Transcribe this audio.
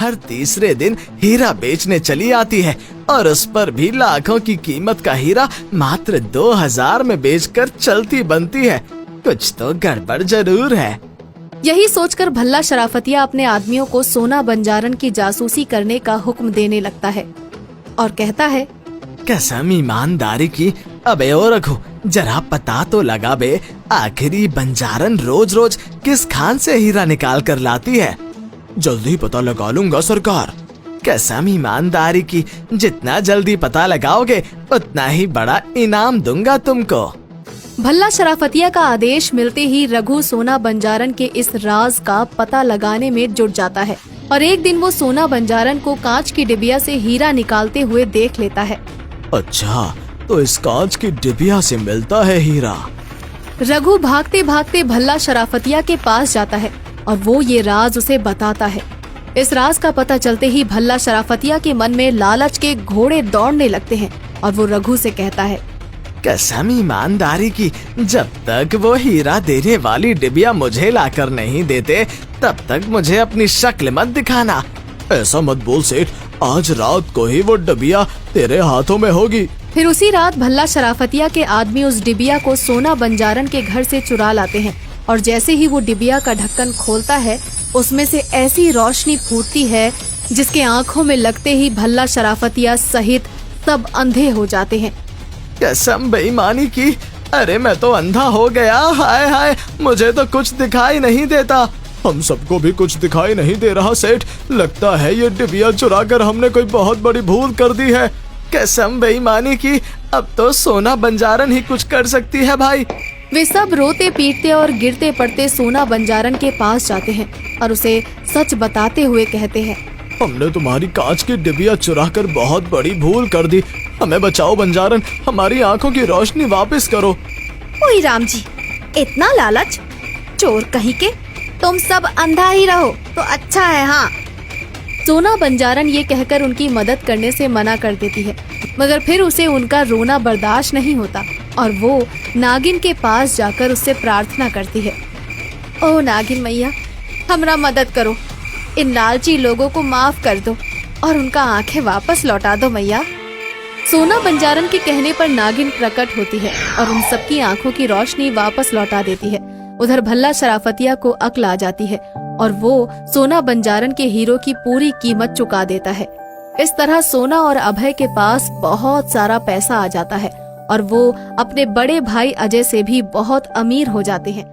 हर तीसरे दिन हीरा बेचने चली आती है और उस पर भी लाखों की कीमत का हीरा मात्र 2000 में बेचकर चलती बनती है। कुछ तो गड़बड़ जरूर है। यही सोचकर भल्ला शराफतिया अपने आदमियों को सोना बंजारन की जासूसी करने का हुक्म देने लगता है और कहता है, कसम ईमानदारी की, अबे ओ रघु, जरा पता तो लगा बे, आखिरी बंजारन रोज रोज किस खान से हीरा निकाल कर लाती है। जल्दी पता लगा लूंगा सरकार। कसम ईमानदारी की, जितना जल्दी पता लगाओगे उतना ही बड़ा इनाम दूंगा तुमको। भल्ला शराफतिया का आदेश मिलते ही रघु सोना बंजारन के इस राज का पता लगाने में जुट जाता है और एक दिन वो सोना बंजारन को कांच की डिबिया से हीरा निकालते हुए देख लेता है। अच्छा, तो इस कांच की डिबिया से मिलता है हीरा। रघु भागते भागते भल्ला शराफतिया के पास जाता है और वो ये राज उसे बताता है। इस राज का पता चलते ही भल्ला शराफतिया के मन में लालच के घोड़े दौड़ने लगते हैं और वो रघु से कहता है, कसम ईमानदारी की, जब तक वो हीरा देने वाली डिबिया मुझे लाकर नहीं देते तब तक मुझे अपनी शक्ल मत दिखाना। ऐसा मत बोल सेठ, आज रात को ही वो डिबिया तेरे हाथों में होगी। फिर उसी रात भल्ला शराफतिया के आदमी उस डिबिया को सोना बंजारन के घर से चुरा लाते हैं और जैसे ही वो डिबिया का ढक्कन खोलता है उसमें से ऐसी रोशनी फूटती है जिसके आंखों में लगते ही भल्ला शराफतिया सहित सब अंधे हो जाते हैं। कसम बेईमानी की, अरे मैं तो अंधा हो गया। हाय हाय, मुझे तो कुछ दिखाई नहीं देता। हम सबको भी कुछ दिखाई नहीं दे रहा सेठ। लगता है ये डिबिया चुराकर हमने कोई बहुत बड़ी भूल कर दी है। कसम बेईमानी की, अब तो सोना बंजारन ही कुछ कर सकती है भाई। वे सब रोते पीटते और गिरते पड़ते सोना बंजारन के पास जाते हैं और उसे सच बताते हुए कहते हैं, हमने तुम्हारी कांच की डिबिया चुराकर बहुत बड़ी भूल कर दी। हमें बचाओ बंजारन, हमारी आंखों की रोशनी वापस करो। ओए राम जी, इतना लालच, चोर कहीं के, तुम सब अंधा ही रहो तो अच्छा है। हाँ, सोना बंजारन ये कहकर उनकी मदद करने से मना कर देती है, मगर फिर उसे उनका रोना बर्दाश्त नहीं होता और वो नागिन के पास जाकर उससे प्रार्थना करती है, ओ नागिन मैया, हमरा मदद करो, इन लालची लोगों को माफ कर दो और उनका आंखें वापस लौटा दो मैया। सोना बंजारन के कहने पर नागिन प्रकट होती है और उन सबकी आंखों की रोशनी वापस लौटा देती है। उधर भल्ला शराफतिया को अक्ल आ जाती है और वो सोना बंजारन के हीरो की पूरी कीमत चुका देता है। इस तरह सोना और अभय के पास बहुत सारा पैसा आ जाता है और वो अपने बड़े भाई अजय से भी बहुत अमीर हो जाते हैं।